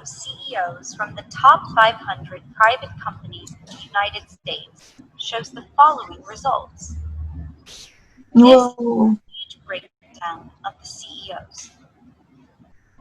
of CEOs from the top 500 private companies in the United States shows the following results. This is the age breakdown of the CEOs.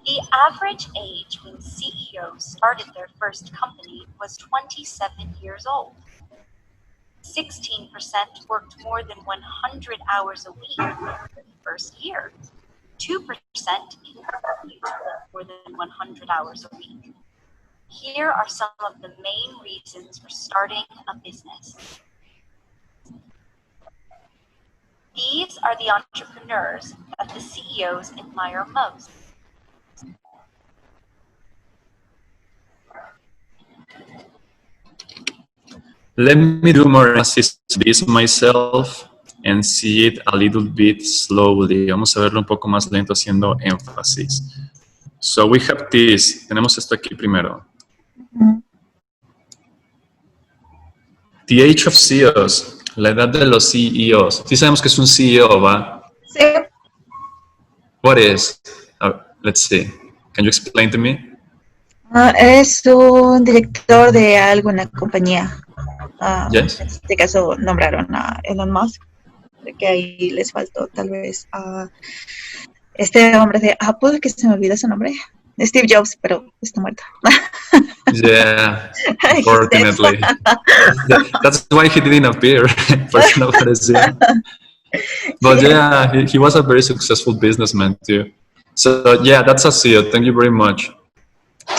The average age when CEOs started their first company was 27 years old. 16% worked more than 100 hours a week in the first year. 2% continued to work more than 100 hours a week. Here are some of the main reasons for starting a business. These are the entrepreneurs that the CEOs admire most. Let me do more analysis of this myself and see it a little bit slowly. Vamos a verlo un poco más lento haciendo énfasis. So we have this. Tenemos esto aquí primero. The age of CEOs. La edad de los CEOs. Sí sabemos que es un CEO, ¿va? Sí. What is? Let's see. Can you explain to me? Es un director de alguna compañía. Yes. En este caso nombraron a Elon Musk, que ahí les faltó tal vez a este hombre de Apple, que se me olvida su nombre, Steve Jobs, pero está muerto. Yeah, unfortunately. That's why he didn't appear. But yeah, he was a very successful businessman too. So yeah, that's a CEO. Thank you very much.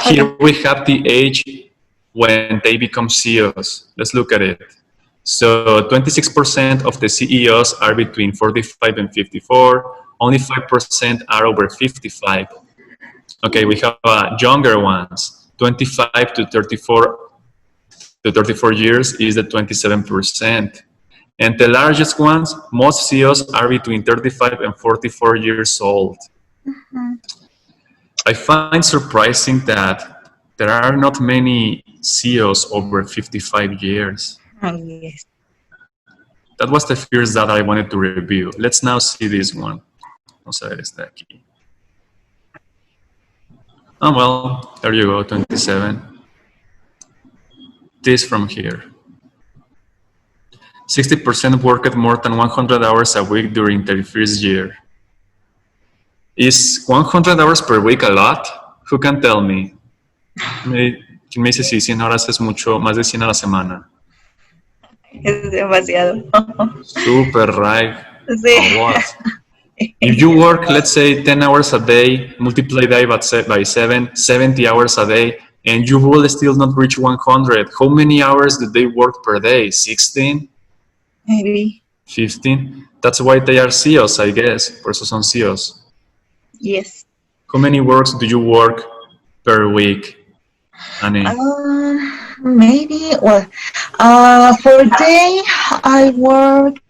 Here we have the age when they become CEOs. Let's look at it. So 26% of the CEOs are between 45 and 54. Only 5% are over 55. Okay, we have younger ones. 25 to 34 years is the 27%. And the largest ones, most CEOs are between 35 and 44 years old. Mm-hmm. I find surprising that there are not many CEOs over 55 years. Yes. That was the first that I wanted to review. Let's now see this one. Vamos a ver este aquí. Oh, well, there you go, 27. This from here. 60% worked more than 100 hours a week during their first year. Is 100 hours per week a lot? Who can tell me? ¿Quién me dice si 100 horas es mucho, más de 100 a la semana? Es demasiado. Super, right? Sí. What? If you work, let's say, 10 hours a day, multiply that by 7, 70 hours a day, and you will still not reach 100. How many hours do they work per day? 16? Maybe. 15? That's why they are CEOs, I guess. Por eso son CEOs. Yes. How many works do you work per week, Annie? Maybe, well, for a day, I work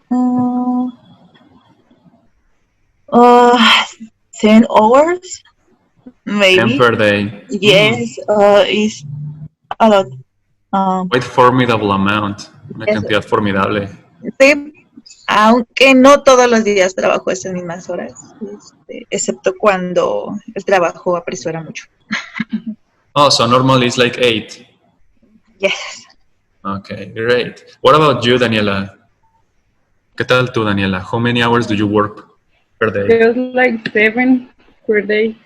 10 hours, maybe. 10 per day. Yes, it's a lot. Quite formidable amount. Una Yes. cantidad formidable. Sí, aunque no todos los días trabajo esas mismas horas, excepto cuando el trabajo apresura mucho. Oh, so normally it's like 8. Yes. Okay, great. What about you, Daniela? ¿Qué tal tú, Daniela? How many hours do you work per day? Just like 7 per day.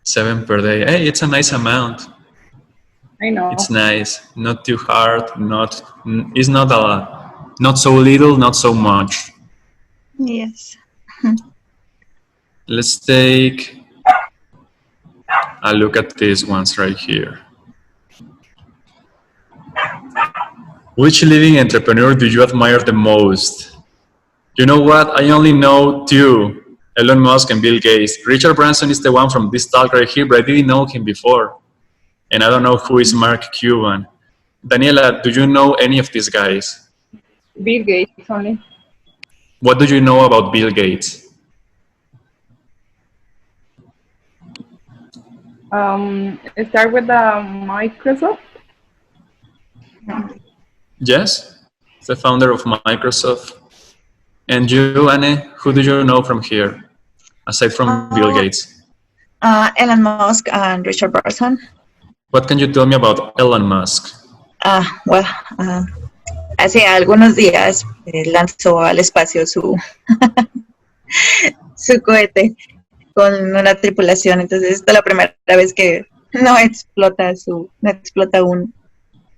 7 per day. Hey, it's a nice amount. I know. It's nice. Not too hard. It's not not so little, not so much. Yes. Let's take a look at these ones right here. Which living entrepreneur do you admire the most? You know what? I only know 2, Elon Musk and Bill Gates. Richard Branson is the one from this talk right here, but I didn't know him before. And I don't know who is Mark Cuban. Daniela, do you know any of these guys? Bill Gates only. What do you know about Bill Gates? Start with Microsoft. Yes, the founder of Microsoft. And you, Anne, who do you know from here, aside from Bill Gates? Elon Musk and Richard Branson. What can you tell me about Elon Musk? Well, hace algunos días lanzó al espacio su, su cohete con una tripulación. Entonces, esta es la primera vez que no explota uno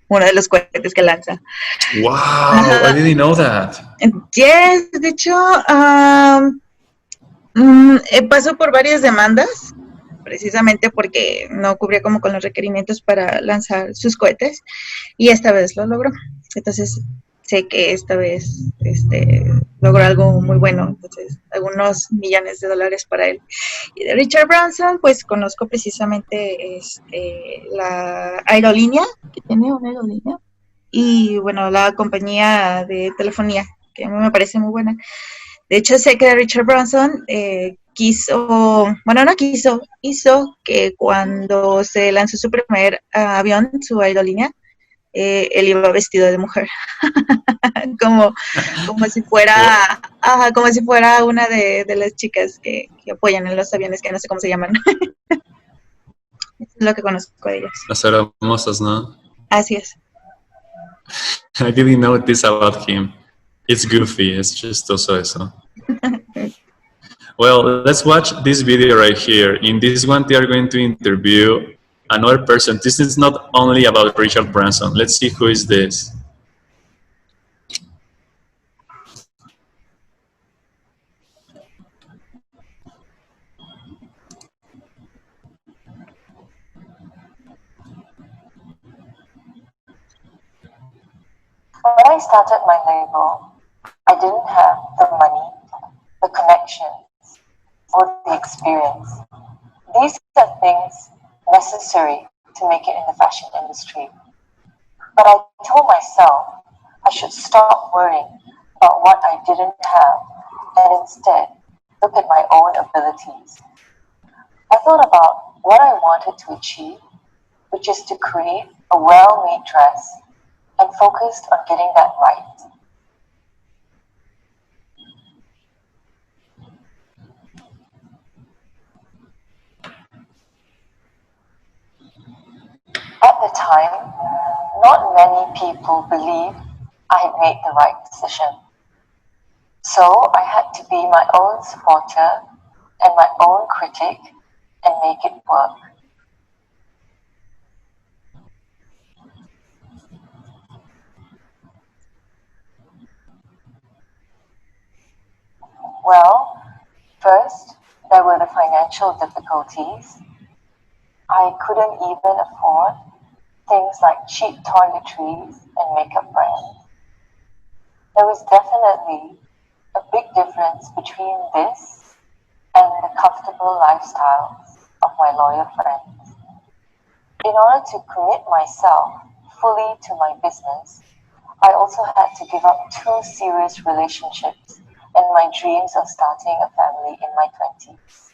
de los cohetes que lanza. Wow, I didn't know that. Yes, de hecho, pasó por varias demandas, precisamente porque no cubría como con los requerimientos para lanzar sus cohetes, y esta vez lo logró. Entonces, sé que esta vez logró algo muy bueno, entonces, algunos millones de dólares para él. Y de Richard Branson, pues conozco precisamente la aerolínea, que tiene una aerolínea, y bueno, la compañía de telefonía, que a mí me parece muy buena. De hecho, sé que Richard Branson hizo que cuando se lanzó su primer avión, su aerolínea, él iba vestido de mujer, como si fuera una de las chicas que apoyan en los aviones, que no sé cómo se llaman. Eso es lo que conozco de ellos. Las hermosas, ¿no? Así es. I didn't know this about him. It's goofy, it's chistoso eso. Well, let's watch this video right here. In this one, they are going to interview another person. This is not only about Richard Branson. Let's see who is this. When I started my label, I didn't have the money, the connections, or the experience. These are things necessary to make it in the fashion industry. But I told myself I should stop worrying about what I didn't have and instead look at my own abilities. I thought about what I wanted to achieve, which is to create a well-made dress, and focused on getting that right. At the time, not many people believed I had made the right decision. So I had to be my own supporter and my own critic and make it work. Well, first, there were the financial difficulties. I couldn't even afford things like cheap toiletries and makeup brands. There was definitely a big difference between this and the comfortable lifestyles of my lawyer friends. In order to commit myself fully to my business, I also had to give up 2 serious relationships and my dreams of starting a family in my 20s.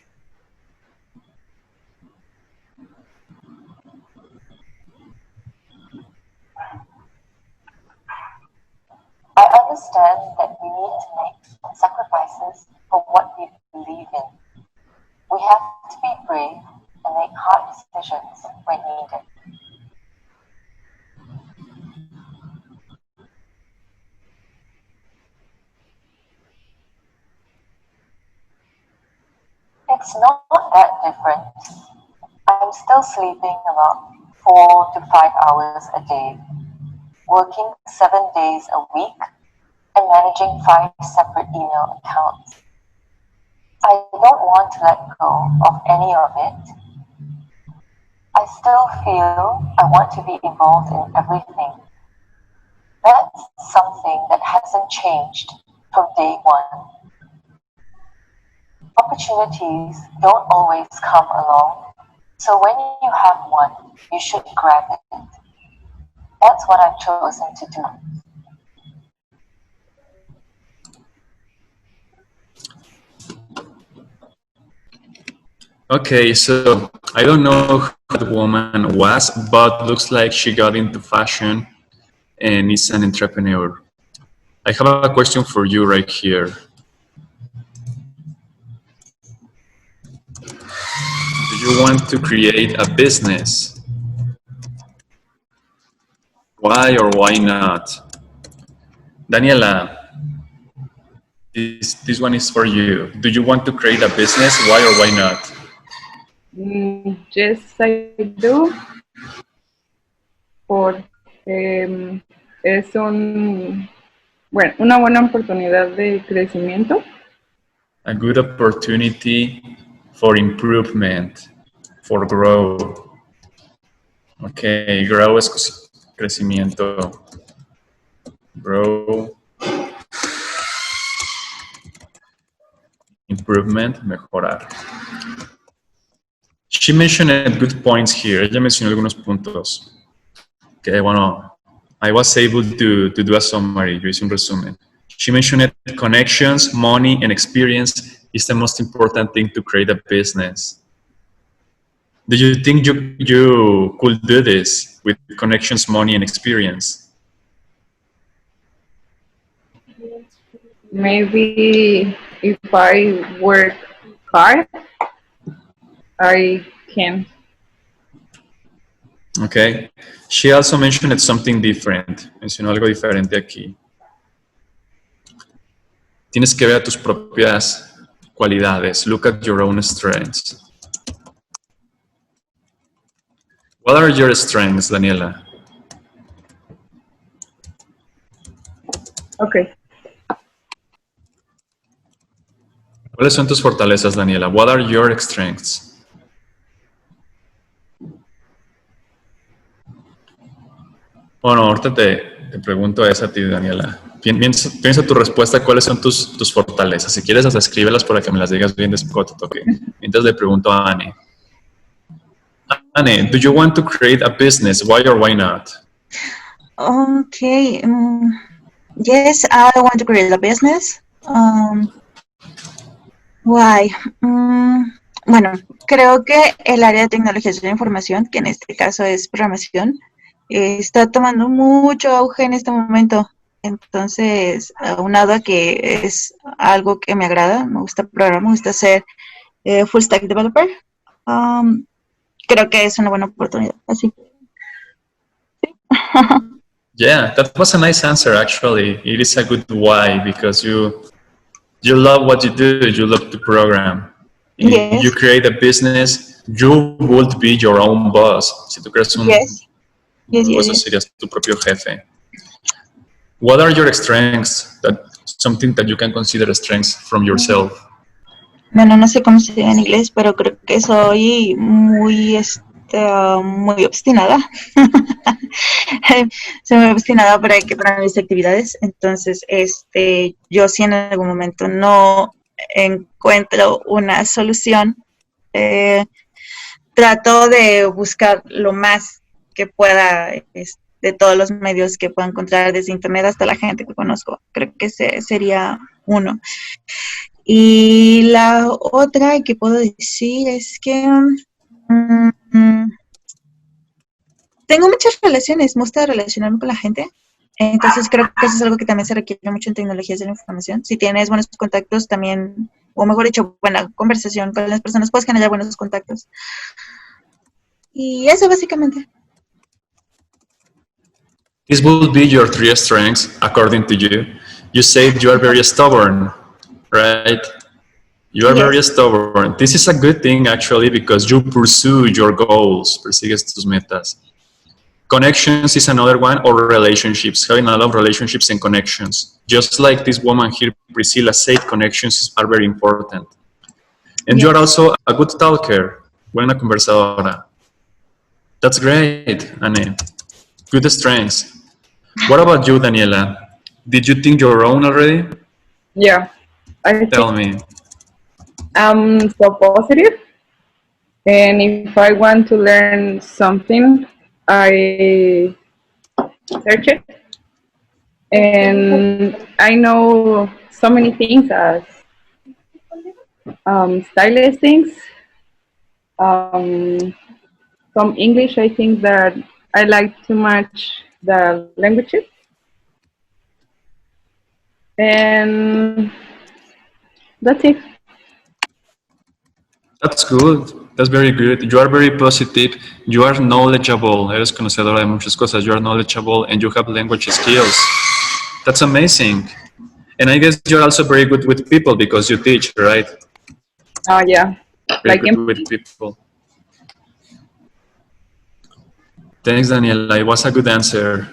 I understand that we need to make sacrifices for what we believe in. We have to be brave and make hard decisions when needed. It's not that different. I'm still sleeping about 4 to 5 hours a day, working 7 days a week, and managing 5 separate email accounts. I don't want to let go of any of it. I still feel I want to be involved in everything. That's something that hasn't changed from day one. Opportunities don't always come along, so when you have one, you should grab it. That's what I've chosen to do. Okay, so I don't know who the woman was, but looks like she got into fashion and is an entrepreneur. I have a question for you right here. Do you want to create a business Why or why not? Daniela, this one is for you. Do you want to create a business? Why or why not? Yes, I do. Porque es una buena oportunidad de crecimiento. A good opportunity for improvement, for growth. Okay, grow es crecimiento. Grow. Improvement, mejorar. She mentioned good points here. Ella mencionó algunos puntos. Que bueno, I was able to do a summary. Yo hice un resumen. She mentioned connections, money, and experience is the most important thing to create a business. Do you think you could do this with connections, money, and experience? Maybe if I work hard, I can. Okay. She also mentioned something different. Mencionó algo diferente aquí. Tienes que ver a tus propias cualidades. Look at your own strengths. What are your strengths, Daniela? Okay. ¿Cuáles son tus fortalezas, Daniela? What are your strengths? Bueno, ahorita te pregunto esa a ti, Daniela. Piensa tu respuesta, cuáles son tus fortalezas. Si quieres, hasta escríbelas para que me las digas bien después cuando te toque. Mientras le pregunto a Anne. Anne, do you want to create a business? Why or why not? Okay. Yes, I want to create a business. Why? Bueno, creo que el área de tecnologías de la información, que en este caso es programación, está tomando mucho auge en este momento. Entonces, aunado a que es algo que me agrada, me gusta programar, me gusta ser full stack developer, creo que es una buena oportunidad. Así. Yeah, that was a nice answer, actually. It is a good why, because you love what you do, you love to program. Yes. If you create a business, you would be your own boss. Si tú creas un negocio, serías tu propio jefe. What are your strengths? Something that you can consider strengths from yourself. Bueno, no sé cómo se dice en inglés, pero creo que soy muy obstinada. Soy muy obstinada para mis actividades. Entonces, yo si en algún momento no encuentro una solución, trato de buscar lo más que pueda de todos los medios que pueda encontrar, desde internet hasta la gente que conozco. Creo que ese sería uno. Y la otra que puedo decir es que tengo muchas relaciones, me gusta relacionarme con la gente. Entonces creo que eso es algo que también se requiere mucho en tecnologías de la información. Si tienes buenos contactos también, o mejor dicho, buena conversación con las personas, puedes generar buenos contactos. Y eso básicamente. This will be your three strengths, according to you. You said you are very stubborn, right? You are very stubborn. This is a good thing, actually, because you pursue your goals. Persigues tus metas. Connections is another one, or relationships. Having a lot of relationships and connections. Just like this woman here, Priscilla, said, connections are very important. And you are also a good talker, buena conversadora. That's great, Anne. Good strengths. What about you, Daniela? Did you think your own already? Yeah. Tell me. I'm so positive. And if I want to learn something, I search it. And I know so many things as stylist things. From English, I think that I like too much the languages. And that's it. That's good. That's very good. You are very positive. You are knowledgeable. Eres conocedora de muchas cosas. You are knowledgeable and you have language skills. That's amazing. And I guess you're also very good with people because you teach, right? Oh, yeah. Very Like good with people. Thanks, Daniela. It was a good answer.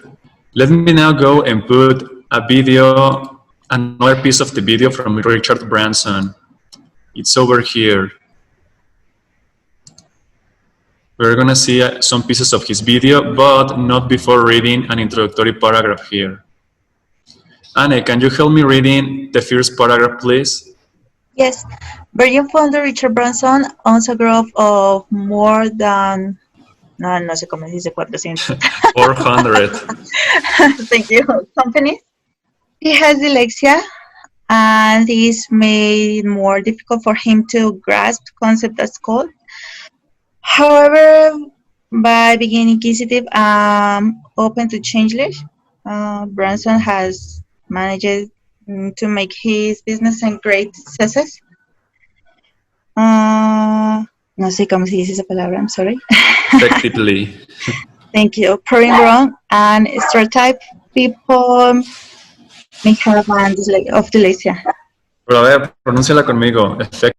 Let me now go and put a video, another piece of the video from Richard Branson. It's over here. We're gonna see some pieces of his video, but not before reading an introductory paragraph here. Anne, can you help me reading the first paragraph, please? Yes. Virgin founder Richard Branson owns a group of more than... No sé cómo dice 400. 400. Thank you. Companies. He has dyslexia, and this made it more difficult for him to grasp concepts at school. However, by being inquisitive and open to changes, Branson has managed to make his business a great success. No sé cómo se dice esa palabra, I'm sorry. Effectively. Thank you. Proving wrong and stereotype people may have an dyslexia. Pero a ver, pronúnciala conmigo.